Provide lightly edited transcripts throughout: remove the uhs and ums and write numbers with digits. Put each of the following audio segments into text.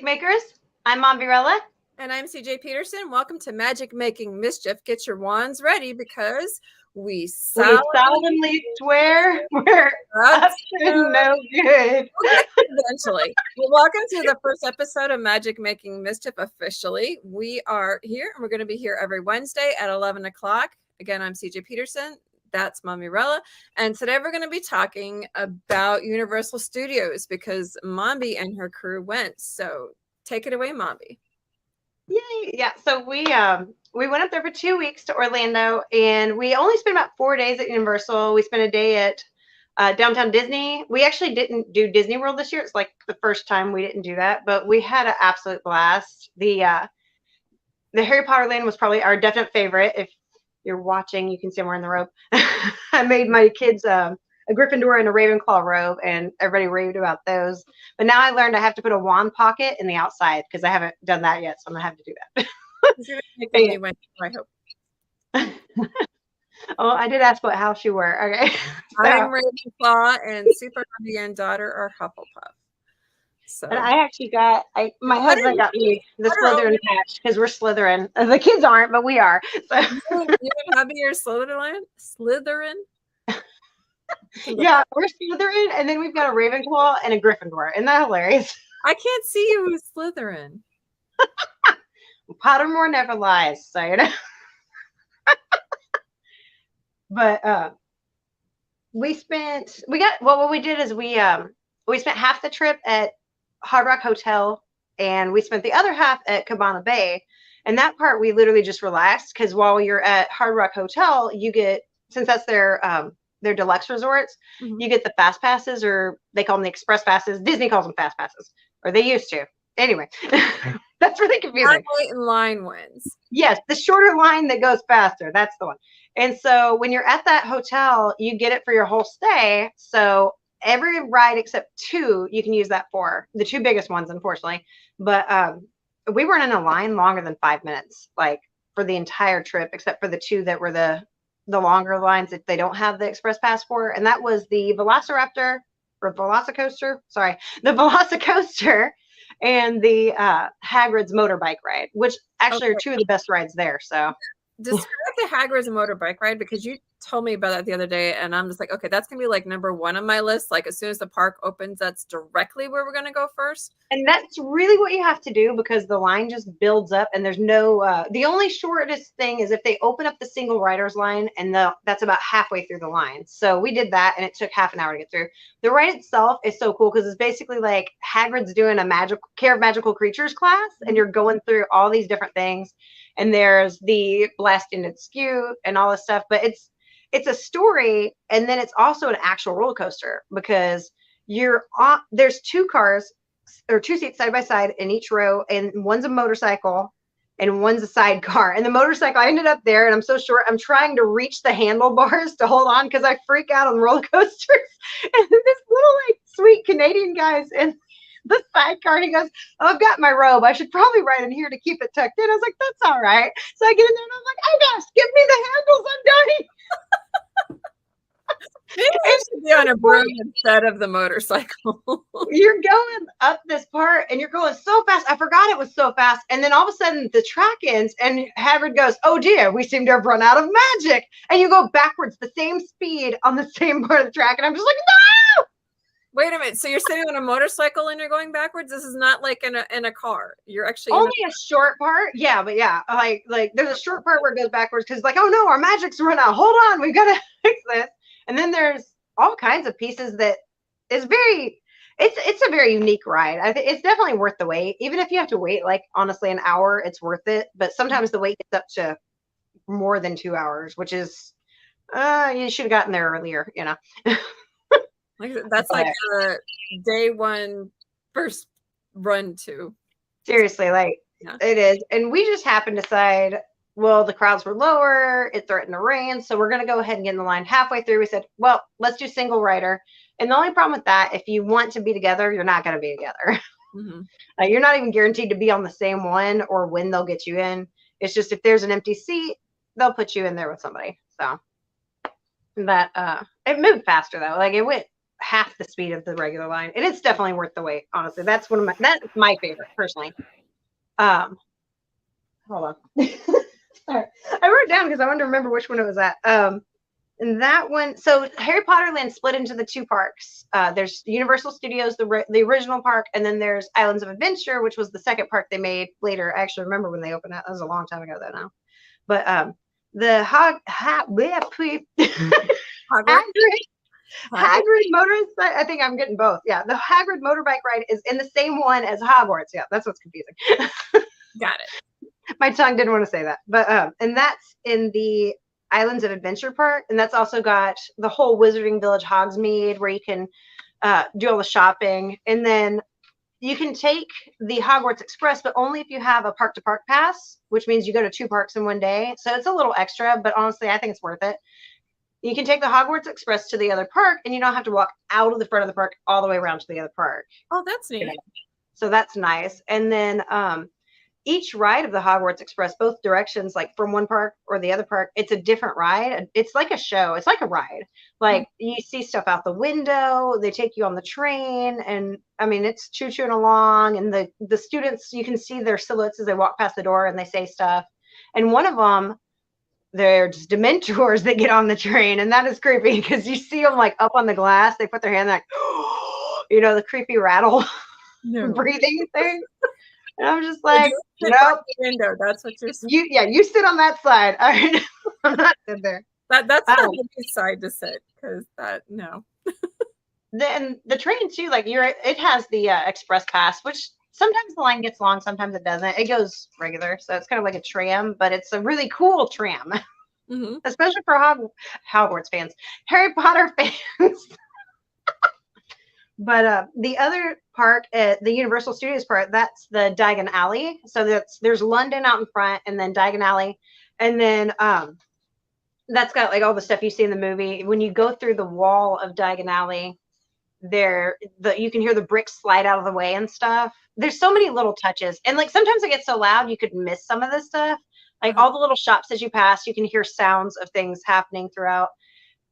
Magic Makers. I'm Mombierella. And I'm CJ Peterson. Welcome to Magic Making Mischief. Get your wands ready because we solemnly swear we're up to no good. Eventually. Well, welcome to the first episode of Magic Making Mischief officially. We are here and we're going to be here every Wednesday at 11 o'clock. Again, I'm CJ Peterson. That's Mombierella. And today we're going to be talking about Universal Studios because Mombi and her crew went. So take it away, Mombi. Yay. Yeah. So we went up there for 2 weeks to Orlando, and we only spent about 4 days at Universal. We spent a day at Downtown Disney. We actually didn't do Disney World this year. It's like the first time we didn't do that, but we had an absolute blast. The Harry Potter land was probably our definite favorite. If you're watching, you can see I'm wearing the robe. I made my kids a Gryffindor and a Ravenclaw robe, and everybody raved about those. But now I learned I have to put a wand pocket in the outside because I haven't done that yet, so I'm gonna have to do that. I hope. Oh, I did ask what house you were. Okay. So. I'm Ravenclaw, and Super Mombi and daughter are Hufflepuff. So, and I actually got my husband got me the Slytherin patch because we're Slytherin. The kids aren't, but we are. So you and hubby are Slytherin. Yeah, we're Slytherin, and then we've got a Ravenclaw and a Gryffindor. Isn't that hilarious? I can't see you as Slytherin. Pottermore never lies, so you know. But what we did is we spent half the trip at Hard Rock Hotel, and we spent the other half at Cabana Bay. And that part we literally just relaxed because while you're at Hard Rock Hotel, you get, since that's their deluxe resorts, you get the fast passes, or they call them the express passes. Disney calls them fast passes, or they used to. Anyway, that's really confusing. Wait in line wins. Yes, the shorter line that goes faster. That's the one. And so when you're at that hotel, you get it for your whole stay. So every ride except two, you can use that for. The two biggest ones, unfortunately. But we weren't in a line longer than 5 minutes, like for the entire trip, except for the two that were the longer lines that they don't have the express pass for. And that was the Velociraptor or Velocicoaster. Sorry, the Velocicoaster and the Hagrid's motorbike ride, which actually are two of the best rides there. So describe the Hagrid's motorbike ride, because you told me about that the other day, and I'm just like, okay, that's gonna be like number one on my list. Like as soon as the park opens, that's directly where we're gonna go first. And that's really what you have to do because the line just builds up, and there's no the only shortest thing is if they open up the single riders line, and that's about halfway through the line. So we did that, and it took half an hour to get through. The ride itself is so cool because it's basically like Hagrid's doing a Care of Magical Creatures class, and you're going through all these different things. And there's the blast-ended skew and all this stuff, but it's a story, and then it's also an actual roller coaster because there's two cars or two seats side by side in each row, and one's a motorcycle and one's a sidecar. And the motorcycle, I ended up there, and I'm so short, I'm trying to reach the handlebars to hold on because I freak out on roller coasters. And this little like sweet Canadian guy's in the sidecar, and he goes, "Oh, I've got my robe. I should probably ride in here to keep it tucked in." I was like, "That's all right." So I get in there, and I'm like, "Oh gosh, give me the handles, I'm dying." Maybe I should be on a broom instead of the motorcycle. You're going up this part, and you're going so fast. I forgot it was so fast. And then all of a sudden, the track ends, and Hagrid goes, "Oh dear, we seem to have run out of magic." And you go backwards the same speed on the same part of the track, and I'm just like, "No!" Wait a minute. So you're sitting on a motorcycle and you're going backwards? This is not like in a car. You're actually only a short part. Yeah, but yeah, like there's a short part where it goes backwards because like, oh no, our magic's run out. Hold on, we've got to fix this. And then there's all kinds of pieces that is it's a very unique ride. I think it's definitely worth the wait. Even if you have to wait like honestly an hour, it's worth it. But sometimes the wait gets up to more than 2 hours, which is you should have gotten there earlier, you know. That's like a day one first run to. Seriously, like It is. And we just happened to decide, well, the crowds were lower, it threatened to rain, so we're going to go ahead and get in the line. Halfway through, we said, well, let's do single rider. And the only problem with that, if you want to be together, you're not going to be together. You're not even guaranteed to be on the same one or when they'll get you in. It's just if there's an empty seat, they'll put you in there with somebody. So that it moved faster though. Like it went half the speed of the regular line, and it's definitely worth the wait. Honestly, that's that's my favorite personally. Hold on. Sorry. I wrote it down because I wanted to remember which one it was at. And that one, so Harry Potter Land split into the two parks. There's Universal Studios, the original park, and then there's Islands of Adventure, which was the second park they made later. I actually remember when they opened that. That was a long time ago, though, now. But the Hagrid motorist, I think I'm getting both. Yeah, the Hagrid motorbike ride is in the same one as Hogwarts. Yeah, that's what's confusing. Got it. My tongue didn't want to say that. But and that's in the Islands of Adventure Park, and that's also got the whole Wizarding Village Hogsmeade where you can do all the shopping, and then you can take the Hogwarts Express, but only if you have a park-to-park pass, which means you go to 2 parks in one day. So it's a little extra, but honestly, I think it's worth it. You can take the Hogwarts Express to the other park, and you don't have to walk out of the front of the park all the way around to the other park. Oh, that's neat. So that's nice. And then each ride of the Hogwarts Express, both directions, like from one park or the other park, it's a different ride. It's like a show. It's like a ride. Like you see stuff out the window. They take you on the train, and I mean, it's choo-chooing along. And the students, you can see their silhouettes as they walk past the door, and they say stuff. And one of them, there's Dementors that get on the train, and that is creepy because you see them like up on the glass. They put their hand like, the creepy rattle breathing thing. And I'm just like, nope. Window. That's what you're saying. You sit on that side. All right. I'm not sitting there. That's not the good side to sit, because no. Then the train too, like it has the express pass, which sometimes the line gets long, sometimes it doesn't. It goes regular, so it's kind of like a tram, but it's a really cool tram, especially for Hogwarts fans, Harry Potter fans. But the other park, the Universal Studios part, that's the Diagon Alley. So there's London out in front, and then Diagon Alley, and then that's got like all the stuff you see in the movie. When you go through the wall of Diagon Alley, you can hear the bricks slide out of the way and stuff. There's so many little touches, and like sometimes it gets so loud you could miss some of this stuff. Like all the little shops as you pass, you can hear sounds of things happening throughout.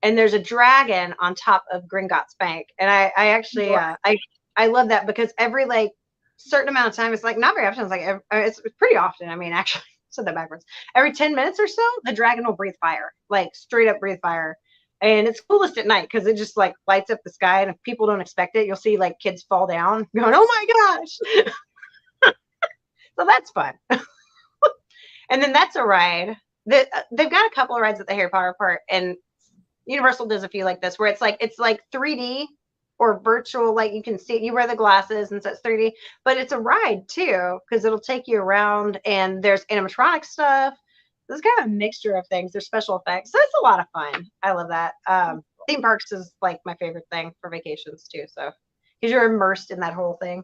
And there's a dragon on top of Gringotts Bank. And I actually, I love that because every like certain amount of time, it's like not very often. It's like, it's pretty often. I mean, actually I said that backwards. Every 10 minutes or so, the dragon will breathe fire, like straight up breathe fire. And it's coolest at night because it just like lights up the sky. And if people don't expect it, you'll see like kids fall down going, oh my gosh. So that's fun. And then that's a ride that they've got a couple of rides at the Harry Potter Park, and Universal does a few like this where it's like 3D or virtual, like you can see it, you wear the glasses and so it's 3D, but it's a ride too because it'll take you around, and there's animatronic stuff. There's kind of a mixture of things. There's special effects, so it's a lot of fun. I love that. Theme parks is like my favorite thing for vacations too, so because you're immersed in that whole thing.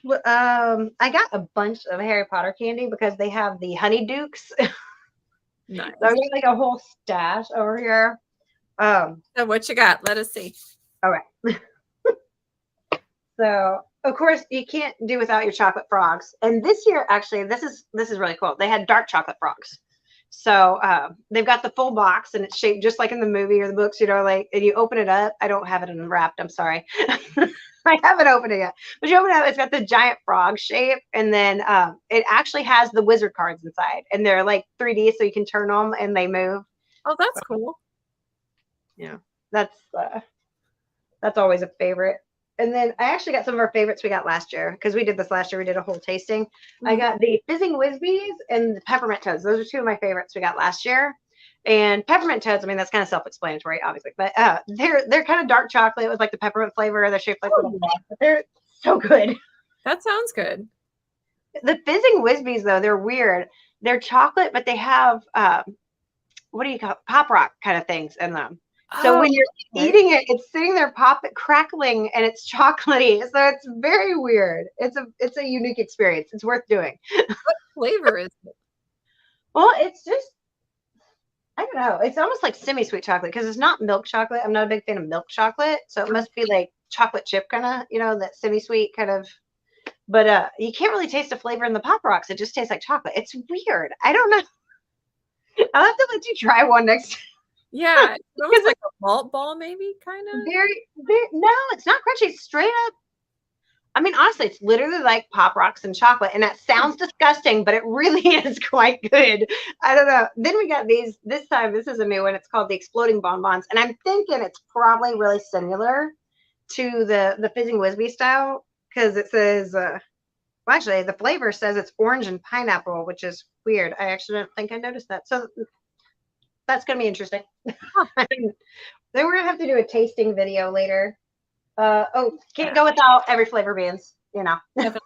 I got a bunch of Harry Potter candy because they have the Honeydukes. Nice. So I got like a whole stash over here. So what you got? Let us see. Okay. So of course you can't do without your chocolate frogs. And this year, actually, this is really cool. They had dark chocolate frogs. So they've got the full box, and it's shaped just like in the movie or the books, like, and you open it up. I don't have it unwrapped. I'm sorry. I haven't opened it yet. But you open it up, it's got the giant frog shape, and then it actually has the wizard cards inside, and they're like 3D, so you can turn them and they move. Oh, that's cool. Yeah, that's always a favorite. And then I actually got some of our favorites we got last year because we did this last year. We did a whole tasting. I got the Fizzing Whizbees and the Peppermint Toads. Those are two of my favorites we got last year. And Peppermint Toads, I mean, that's kind of self-explanatory, obviously, but they're kind of dark chocolate with like the peppermint flavor. They're shaped like little balls, but they're so good. That sounds good. The Fizzing Whizbees, though, they're weird. They're chocolate, but they have what do you call it? Pop rock kind of things in them. So when you're eating it, it's sitting there crackling, and it's chocolatey. So it's very weird. It's a unique experience. It's worth doing. What flavor is it? Well, it's just, I don't know. It's almost like semi-sweet chocolate because it's not milk chocolate. I'm not a big fan of milk chocolate. So it must be like chocolate chip kind of, that semi-sweet kind of. But you can't really taste the flavor in the Pop Rocks. It just tastes like chocolate. It's weird. I don't know. I'll have to let you try one next time. Yeah, it's Because almost like a malt ball, maybe, kind of. very, no, it's not crunchy. It's straight up. I mean, honestly, it's literally like Pop Rocks and chocolate, and that sounds disgusting, but it really is quite good. I don't know. Then we got these this time. This is a new one. It's called the Exploding Bonbons, and I'm thinking it's probably really similar to the Fizzing Whizbee style because it says, well, actually, the flavor says it's orange and pineapple, which is weird. I actually don't think I noticed that. So that's gonna be interesting. Huh. Then we're gonna have to do a tasting video later. Oh, can't go without every flavor beans, you know. Definitely.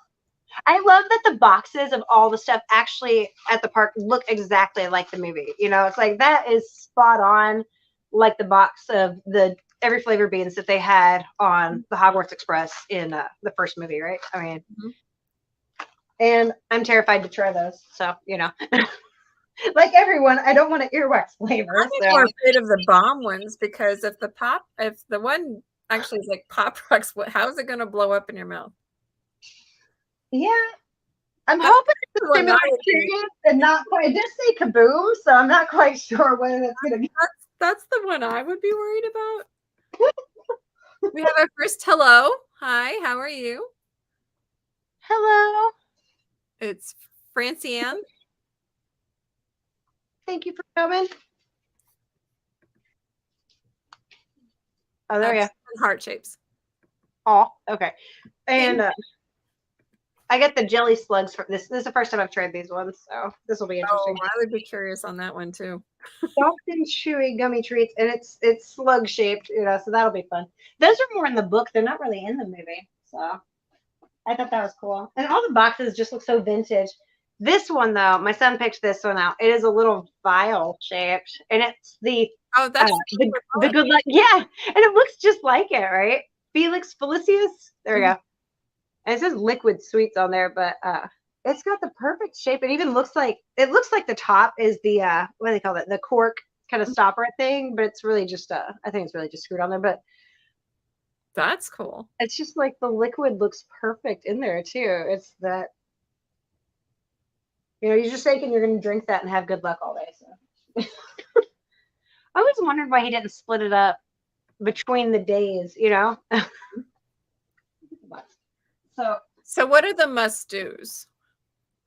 I love that the boxes of all the stuff actually at the park look exactly like the movie. You know, it's like that is spot on, like the box of the every flavor beans that they had on the Hogwarts Express in the first movie, right? I mean, and I'm terrified to try those. So, you know, like everyone, I don't want an earwax flavor. I'm So, more afraid of the bomb ones because if the one actually is like Pop Rocks, how is it going to blow up in your mouth? yeah, I'm That's hoping it's the a one similar I would be. experience and not quite. It does say kaboom, so I'm not quite sure when it's going to be. That's the one I would be worried about. We have our first hello. Hi, how are you? Hello. It's Francie Ann. Thank you for coming. Oh, there you go. Heart shapes. Oh, okay. And I get the jelly slugs for this. This is the first time I've tried these ones, so this will be interesting. Oh, I would be curious on that one too. Soft and chewy gummy treats, and it's slug shaped, you know, so that'll be fun. Those are more in the book; they're not really in the movie, so I thought that was cool. And all the boxes just look so vintage. This one, though, my son picked this one out. It is a little vial shaped, and it's the that's the good luck. Yeah, and it looks just like it, right? Felix Felicius. There we go. And it says liquid sweets on there, but it's got the perfect shape. It even looks like the top is the what do they call it? The cork kind of stopper thing, but it's really just I think it's really just screwed on there. But that's cool. it's just like the liquid looks perfect in there too. It's that, you know, you're just thinking you're gonna drink that and have good luck all day. So I always wondered why he didn't split it up between the days, you know. So what are the must-dos?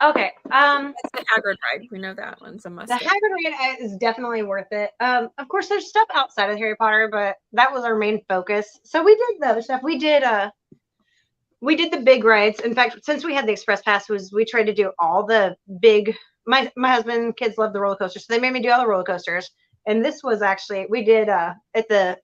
Okay. That's the Hagrid ride. We know that one's a must. The Hagrid ride is definitely worth it. Of course, there's stuff outside of Harry Potter, but that was our main focus. So we did the other stuff. We did the big rides. In fact, since we had the express pass, we tried to do all the big. My husband, kids love the roller coasters, so they made me do all the roller coasters. And this was actually we did at the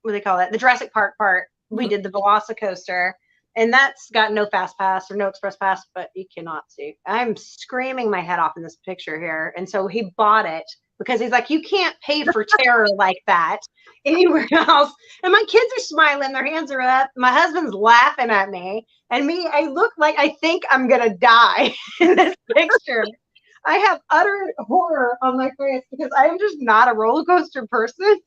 what do they call it? The Jurassic Park part. We did the Velocicoaster. And that's got no fast pass or no express pass, but you cannot see. I'm screaming my head off in this picture here. And so he bought it because he's like, you can't pay for terror like that anywhere else. And my kids are smiling, their hands are up. My husband's laughing at me. And me, I look like I think I'm going to die in this picture. I have utter horror on my face because I am just not a roller coaster person.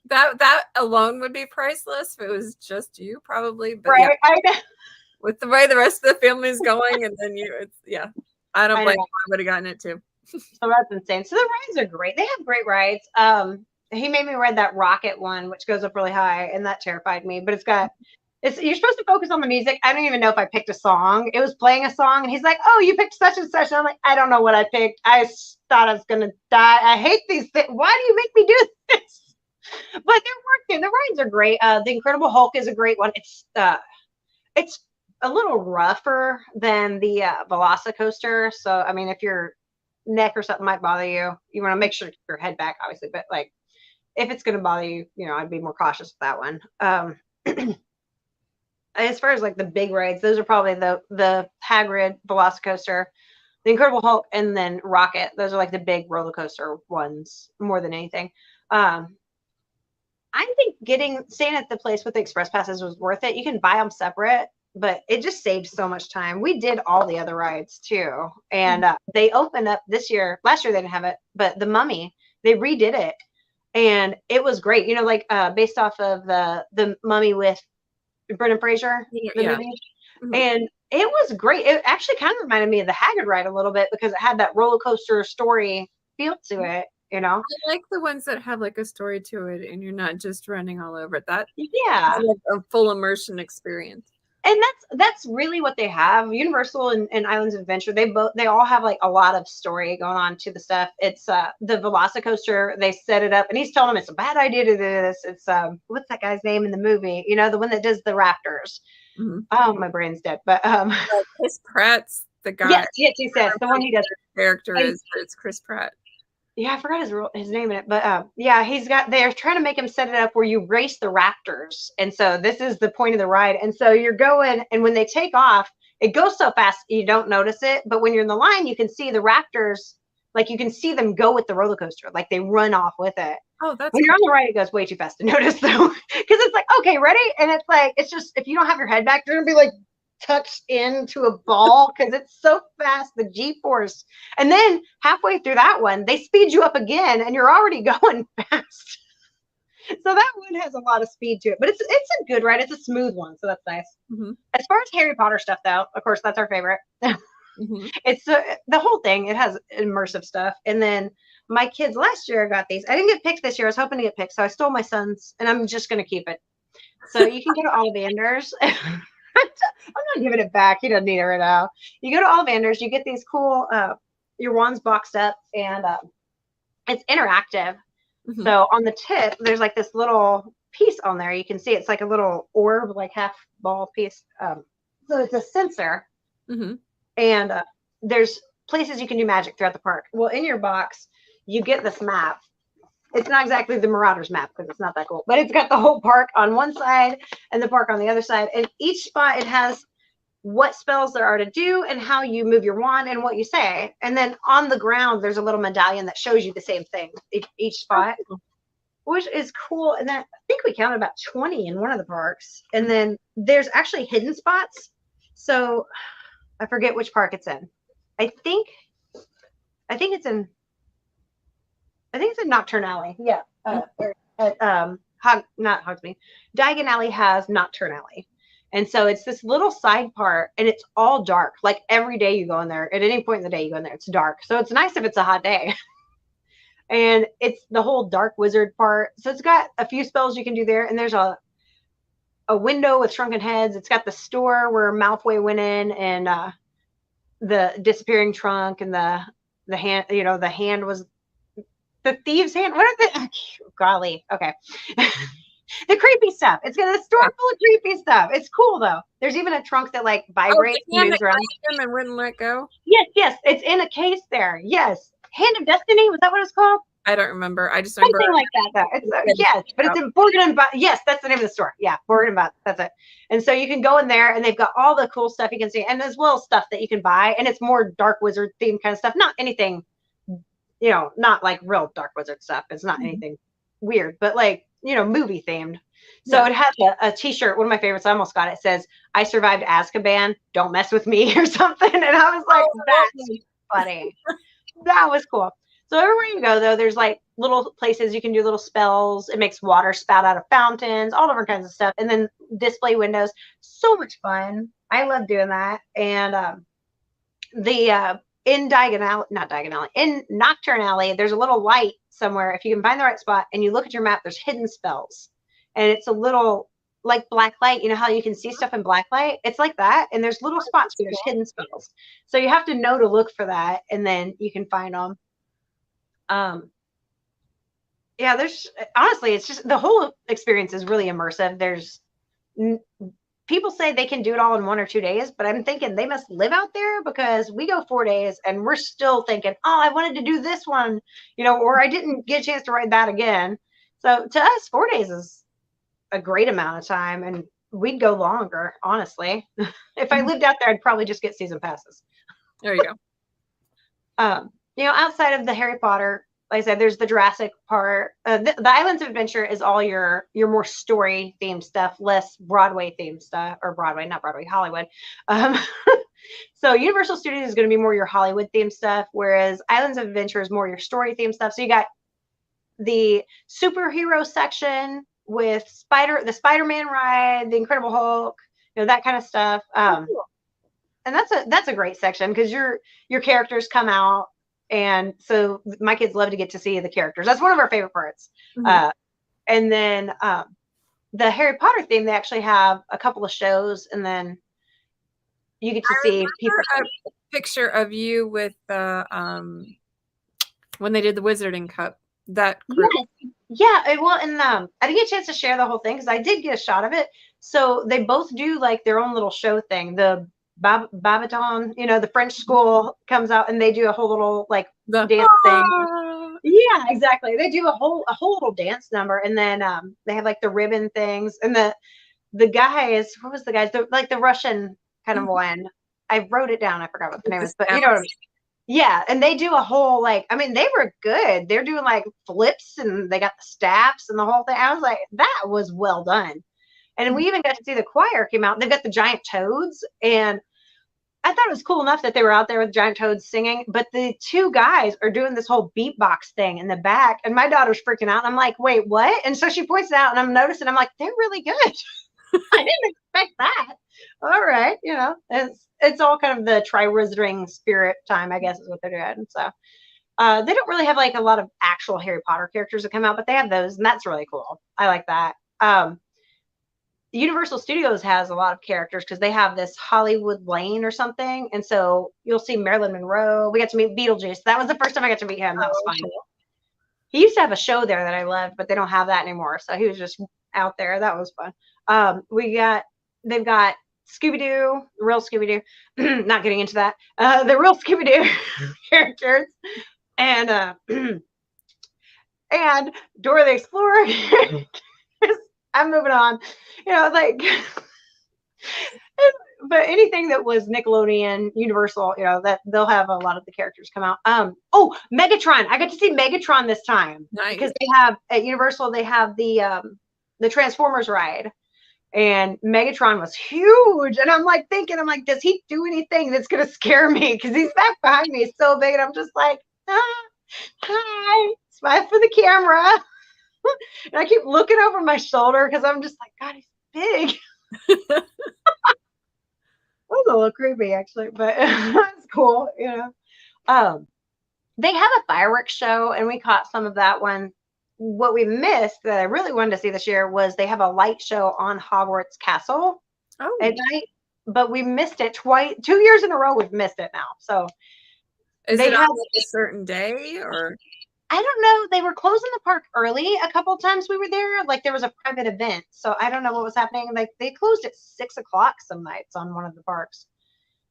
That alone would be priceless if it was just you, probably. But right, yeah, with the way the rest of the family is going, and then I don't blame you. I would have gotten it too. So that's insane. So the rides are great. They have great rides. He made me ride that rocket one, which goes up really high, and that terrified me. But you're supposed to focus on the music. I don't even know if I picked a song. It was playing a song, and he's like, "Oh, you picked such and such." And I'm like, "I don't know what I picked. I thought I was gonna die. I hate these things. Why do you make me do this?" But they're working. The rides are great. The Incredible Hulk is a great one. It's a little rougher than the Velocicoaster. So I mean, if your neck or something might bother you, you want to make sure to keep your head back, obviously. But like, if it's going to bother you, you know, I'd be more cautious with that one. As far as like the big rides, those are probably the Hagrid Velocicoaster, the Incredible Hulk, and then Rocket. Those are like the big roller coaster ones more than anything. I think staying at the place with the express passes was worth it. You can buy them separate, but it just saved so much time. We did all the other rides too, and they opened up this year. Last year they didn't have it, but the Mummy, they redid it, and it was great. You know, like based off of the Mummy with Brendan Fraser, the movie, and it was great. It actually kind of reminded me of the Hagrid ride a little bit because it had that roller coaster story feel to it. you know? I like the ones that have like a story to it and you're not just running all over it. That Yeah. is like a full immersion experience. And that's really what they have. Universal and Islands of Adventure, they all have like a lot of story going on to the stuff. It's the Velocicoaster, they set it up and he's telling them it's a bad idea to do this. It's what's that guy's name in the movie? You know, the one that does the Raptors. Mm-hmm. Oh, my brain's dead. But Chris Pratt's the guy. Yes, the one he does. Character is, but it's Chris Pratt. Yeah, I forgot his name in it, but yeah, they're trying to make him set it up where you race the raptors. And so this is the point of the ride. And so you're going, and when they take off, it goes so fast you don't notice it. But when you're in the line, you can see the raptors, like you can see them go with the roller coaster, like they run off with it. Oh, that's when you're on the ride, it goes way too fast to notice though. Because it's like, okay, ready? And it's like, it's just, if you don't have your head back, you're gonna be like tucked into a ball because it's so fast, the G-force. And then halfway through that one, they speed you up again and you're already going fast. So that one has a lot of speed to it, but it's a good ride. It's a smooth one, so that's nice. Mm-hmm. As far as Harry Potter stuff, though, of course, that's our favorite. Mm-hmm. It's the whole thing. It has immersive stuff. And then my kids last year got these. I didn't get picked this year. I was hoping to get picked, so I stole my son's, and I'm just going to keep it. So you can go to Ollivanders. I'm not giving it back. He doesn't need it right now. You go to Ollivanders, you get these cool, your wands boxed up, and it's interactive. Mm-hmm. So on the tip, there's like this little piece on there. You can see it's like a little orb, like half ball piece. So it's a sensor. Mm-hmm. And there's places you can do magic throughout the park. Well, in your box, you get this map. It's not exactly the Marauders map because it's not that cool, but it's got the whole park on one side and the park on the other side. And each spot, it has what spells there are to do and how you move your wand and what you say. And then on the ground, there's a little medallion that shows you the same thing each spot, which is cool. And then I think we counted about 20 in one of the parks. And then there's actually hidden spots. So I forget which park it's in. I think it's in Nocturne Alley. Yeah. Not Hogsmeade. Diagon Alley has Nocturne Alley. And so it's this little side part and it's all dark. Like every day you go in there, at any point in the day you go in there, it's dark. So it's nice if it's a hot day. And it's the whole dark wizard part. So it's got a few spells you can do there. And there's a window with shrunken heads. It's got the store where Malfoy went in and the disappearing trunk and the hand, you know, the hand was the thieves' hand. What are the golly? Okay. The creepy stuff. It's got a store full of creepy stuff. It's cool though. There's even a trunk that like vibrates and moves around. And wouldn't let go. Yes. It's in a case there. Yes. Hand of Destiny. Was that what it's called? I don't remember. I just remember something like that though. It's, yes, but it's in Borgin. Yes, that's the name of the store. Yeah, Borgin. That's it. And so you can go in there and they've got all the cool stuff you can see, and as well as stuff that you can buy. And it's more dark wizard themed kind of stuff. Not anything, you know, not like real dark wizard stuff. It's not anything weird, but like, you know, movie themed. So it has a t-shirt. One of my favorites. I almost got it. It says, "I survived Azkaban. Don't mess with me," or something. And I was like, that's funny. That was cool. So everywhere you go, though, there's like little places you can do little spells. It makes water spout out of fountains, all different kinds of stuff. And then display windows. So much fun. I love doing that. And in Nocturne Alley, there's a little light somewhere. If you can find the right spot and you look at your map, there's hidden spells. And it's a little like black light. You know how you can see stuff in black light? It's like that. And there's little spots where there's hidden spells. So you have to know to look for that. And then you can find them. Yeah, there's honestly, it's just the whole experience is really immersive. There's people say they can do it all in 1 or 2 days, but I'm thinking they must live out there because we go 4 days and we're still thinking, oh, I wanted to do this one, you know, or I didn't get a chance to ride that again. So to us, 4 days is a great amount of time, and we'd go longer, honestly. If I lived out there, I'd probably just get season passes. There you go. You know, outside of the Harry Potter, like I said, there's the Jurassic part. The Islands of Adventure is all your more story themed stuff, less Broadway themed stuff, or Broadway, not Broadway, Hollywood. So Universal Studios is going to be more your Hollywood themed stuff, whereas Islands of Adventure is more your story themed stuff. So you got the superhero section with the Spider-Man ride, the Incredible Hulk, you know, that kind of stuff. And that's a great section because your characters come out And so my kids love to get to see the characters. That's one of our favorite parts. Mhm. And then the Harry Potter theme, they actually have a couple of shows, and then you get to see people. A picture of you with the when they did the Wizarding Cup. That group. Yeah. Well, and I didn't get a chance to share the whole thing because I did get a shot of it. So they both do like their own little show thing. The Babaton, the French school comes out and they do a whole little like dance thing. Yeah, exactly. They do a whole little dance number, and then they have like the ribbon things, and the guys. What was the guys? Like the Russian kind of one. I wrote it down. I forgot what the name is, but you know what I mean. Yeah, and they do a whole like. I mean, they were good. They're doing like flips, and they got the staffs and the whole thing. I was like, that was well done. And we even got to see the choir came out. They've got the giant toads, and I thought it was cool enough that they were out there with giant toads singing, but the two guys are doing this whole beatbox thing in the back, and my daughter's freaking out. And I'm like, wait, what? And so she points it out, and I'm noticing, I'm like, they're really good. I didn't expect that. All right, it's all kind of the tri-wizarding spirit time, I guess, is what they're doing. So they don't really have like a lot of actual Harry Potter characters that come out, but they have those, and that's really cool. I like that. Universal Studios has a lot of characters because they have this Hollywood Lane or something. And so you'll see Marilyn Monroe. We got to meet Beetlejuice. That was the first time I got to meet him. That was fun. He used to have a show there that I loved, but they don't have that anymore. So he was just out there. That was fun. They've got Scooby-Doo, real Scooby-Doo. Not getting into that. The real Scooby-Doo characters. And and Dora the Explorer. I'm moving on. But anything that was Nickelodeon, Universal, that they'll have a lot of the characters come out. Megatron. I got to see Megatron this time. Nice. Because they have at Universal, they have the Transformers ride, and Megatron was huge. And I'm like thinking, does he do anything that's gonna scare me? Because he's back behind me so big, and I'm just like, hi, smile for the camera. And I keep looking over my shoulder because I'm just like, God, he's big. That was a little creepy, actually, but it's cool, They have a fireworks show, and we caught some of that one. What we missed that I really wanted to see this year was they have a light show on Hogwarts Castle at night, but we missed it twice. 2 years in a row, we've missed it now. So is it on like a certain day, or? I don't know. They were closing the park early a couple of times we were there. Like there was a private event. So I don't know what was happening. Like they closed at 6:00 some nights on one of the parks.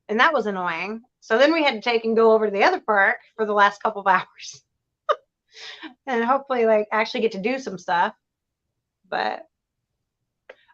And that was annoying. So then we had to take and go over to the other park for the last couple of hours. And hopefully like actually get to do some stuff. But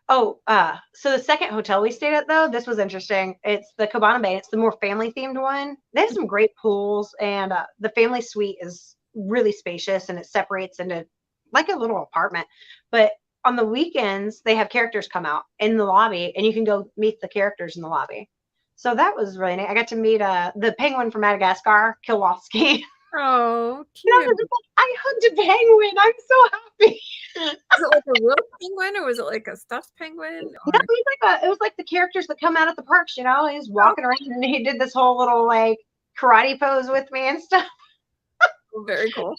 so the second hotel we stayed at though, this was interesting. It's the Cabana Bay. It's the more family themed one. They have some great pools, and the family suite is really spacious, and it separates into like a little apartment. But on the weekends they have characters come out in the lobby, and you can go meet the characters in the lobby. So that was really neat. I got to meet the penguin from Madagascar, Kowalski. Oh, cute. I hugged a penguin. I'm so happy. Was it like a real penguin, or was it like a stuffed penguin? Or? No, it was like the characters that come out at the parks, He was walking around, and he did this whole little like karate pose with me and stuff. Very cool.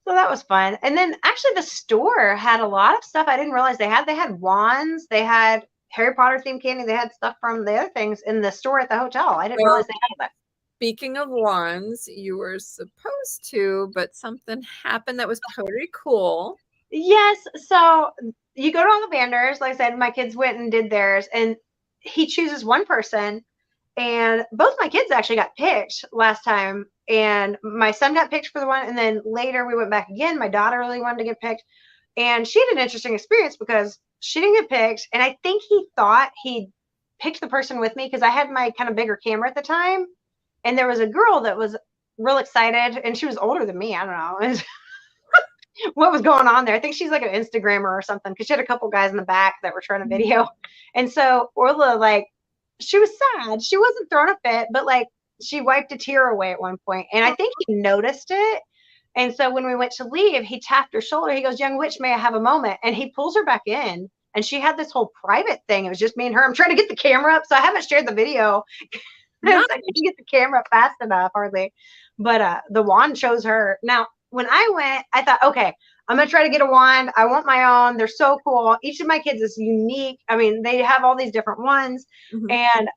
So that was fun. And then actually the store had a lot of stuff I didn't realize they had. They had wands, they had Harry Potter themed candy, they had stuff from the other things in the store at the hotel. I didn't realize they had that. Speaking of wands, you were supposed to, but something happened that was pretty cool. Yes. So you go to all the vendors. Like I said, my kids went and did theirs, and he chooses one person. And both my kids actually got picked last time. And my son got picked for the one. And then later we went back again. My daughter really wanted to get picked. And she had an interesting experience because she didn't get picked. And I think he thought he picked the person with me because I had my kind of bigger camera at the time. And there was a girl that was real excited. And she was older than me. I don't know what was going on there. I think she's like an Instagrammer or something, because she had a couple guys in the back that were trying to video. And so Orla, she was sad. She wasn't throwing a fit, but she wiped a tear away at one point. And I think he noticed it. And so when we went to leave, he tapped her shoulder. He goes, "Young witch, may I have a moment?" And he pulls her back in. And she had this whole private thing. It was just me and her. I'm trying to get the camera up, so I haven't shared the video. No. It's like you can get the camera fast enough, hardly. But the wand chose her. Now, when I went, I thought, okay, I'm gonna try to get a wand. I want my own. They're so cool. Each of my kids is unique. I mean, they have all these different ones. Mm-hmm. And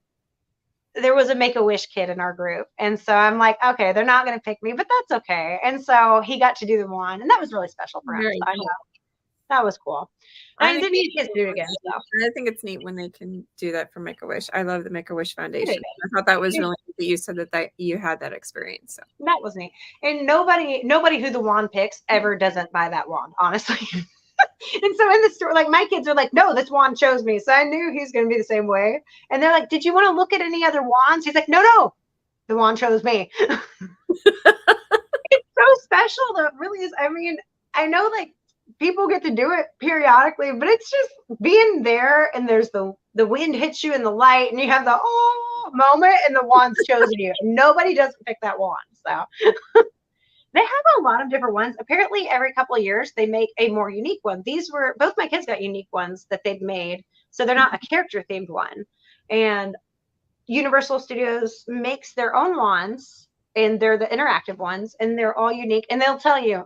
there was a Make-A-Wish kid in our group. And so I'm like, okay, they're not going to pick me, but that's okay. And so he got to do the wand, and that was really special for him. Very So I know cool. that was cool. I And I think didn't need kids to do it again. So I think it's neat when they can do that for Make-A-Wish. I love the Make-A-Wish Foundation. it I thought that was really neat that you said that you had that experience. So that was neat. And nobody who the wand picks ever doesn't buy that wand, honestly. And so in the store, like my kids are like, no, this wand chose me. So I knew he's going to be the same way. And they're like, did you want to look at any other wands? He's like, no, the wand chose me. It's so special though. It really is. I mean, I know like people get to do it periodically, but it's just being there and there's the wind hits you in the light and you have the oh moment and the wand's chosen you. Nobody doesn't pick that wand. So they have a lot of different ones. Apparently, every couple of years, they make a more unique one. These were both my kids got unique ones that they've made. So they're not a character themed one. And Universal Studios makes their own wands, and they're the interactive ones, and they're all unique. And they'll tell you,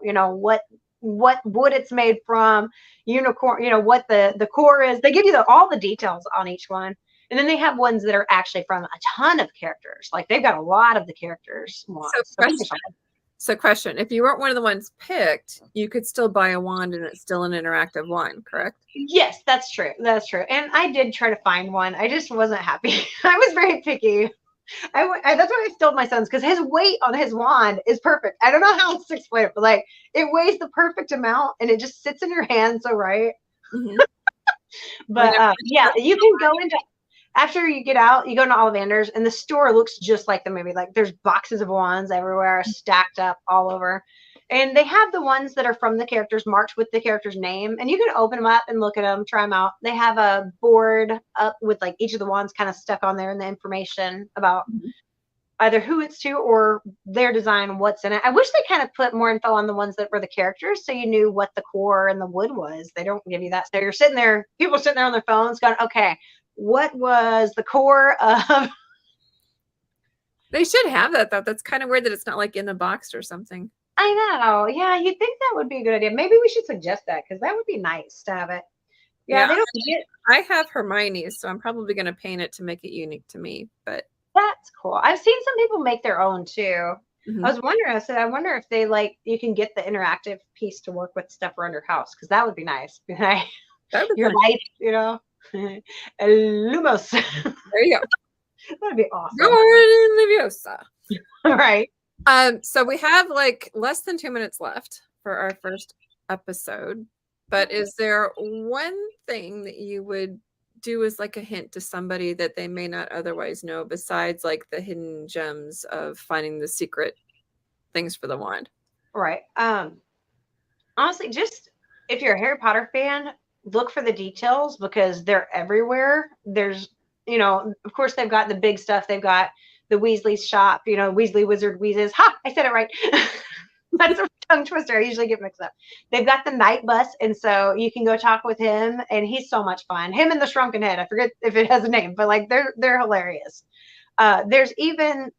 what wood it's made from, unicorn, what the core is. They give you all the details on each one. And then they have ones that are actually from a ton of characters. Like they've got a lot of the characters wands. So question, if you weren't one of the ones picked, you could still buy a wand and it's still an interactive wand, correct? Yes, that's true. That's true. And I did try to find one. I just wasn't happy. I was very picky. That's why I stole my son's, because his weight on his wand is perfect. I don't know how else to explain it, but like it weighs the perfect amount and it just sits in your hand so right. Mm-hmm. But yeah, you can go into, after you get out, you go to Ollivander's and the store looks just like the movie. Like there's boxes of wands everywhere stacked up all over. And they have the ones that are from the characters marked with the character's name. And you can open them up and look at them, try them out. They have a board up with like each of the wands kind of stuck on there and the information about either who it's to or their design, what's in it. I wish they kind of put more info on the ones that were the characters so you knew what the core and the wood was. They don't give you that. So you're sitting there, people sitting there on their phones going, okay, what was the core of? They should have that though. That's kind of weird that it's not like in the box or something. I know. Yeah, you'd think that would be a good idea. Maybe we should suggest that because that would be nice to have it. Yeah, they don't get. I have Hermione's, so I'm probably going to paint it to make it unique to me. But that's cool. I've seen some people make their own too. Mm-hmm. I was wondering. I said, I wonder if they you can get the interactive piece to work with stuff around your house because that would be nice. Your life, Lumos. There you go. That'd be awesome. Leviosa. Right. So we have like less than 2 minutes left for our first episode. But is there one thing that you would do as like a hint to somebody that they may not otherwise know besides like the hidden gems of finding the secret things for the wand? Right. Honestly, just if you're a Harry Potter fan, look for the details because they're everywhere. There's, of course they've got the big stuff. They've got the Weasley's shop, Weasley Wizard Wheezes. Ha! I said it right. That's a tongue twister. I usually get mixed up. They've got the night bus, and so you can go talk with him, and he's so much fun. Him and the Shrunken Head. I forget if it has a name, but like they're hilarious. There's even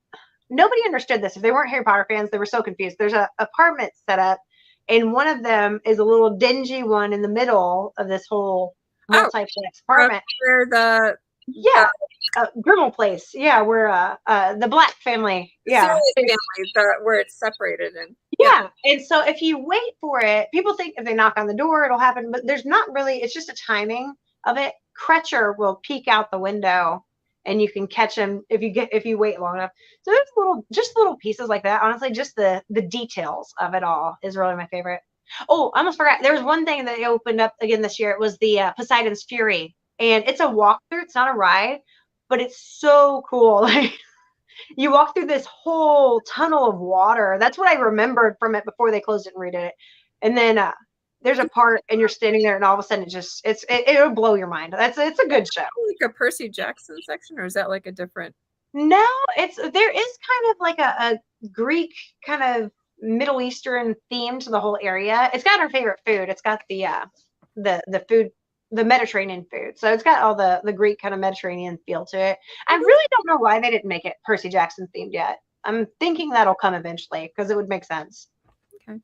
nobody understood this. If they weren't Harry Potter fans, they were so confused. There's a apartment set up, and one of them is a little dingy one in the middle of this whole multiplex apartment. Where Grimmel Place. Yeah, where the Black family. Yeah, where it's separated and yeah. And so if you wait for it, people think if they knock on the door, it'll happen, but there's not really. It's just a timing of it. Crutcher will peek out the window, and you can catch him if you wait long enough. So there's little pieces like that. Honestly, just the details of it all is really my favorite. Oh, I almost forgot. There was one thing that they opened up again this year. It was the Poseidon's Fury. And it's a walkthrough. It's not a ride, but it's so cool. Like you walk through this whole tunnel of water. That's what I remembered from it before they closed it and redid it. And then there's a part, and you're standing there, and all of a sudden it'll blow your mind. It's a good show. Like a Percy Jackson section, or is that like a different? No, there is kind of like a Greek kind of Middle Eastern theme to the whole area. It's got our favorite food. It's got the food the Mediterranean food. So it's got all the Greek kind of Mediterranean feel to it. I really don't know why they didn't make it Percy Jackson themed yet. I'm thinking that'll come eventually because it would make sense. Okay.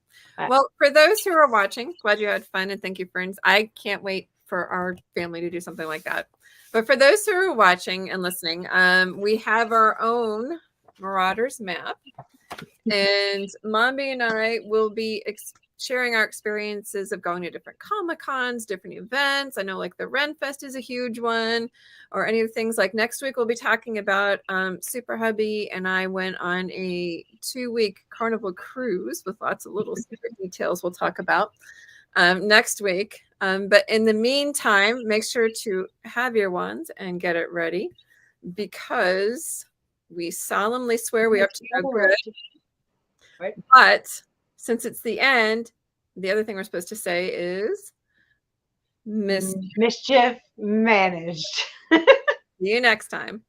Well, for those who are watching, glad you had fun, and thank you, friends. I can't wait for our family to do something like that. But for those who are watching and listening, we have our own Marauders map, and Mombi and I will be sharing our experiences of going to different Comic-Cons, different events. I know like the Ren Fest is a huge one, or any of the things like next week we'll be talking about Super Hubby and I went on a 2-week Carnival cruise with lots of little secret details we'll talk about next week. But in the meantime, make sure to have your wands and get it ready, because we solemnly swear we have to go good. Right. But since it's the end, the other thing we're supposed to say is mischief managed. See you next time.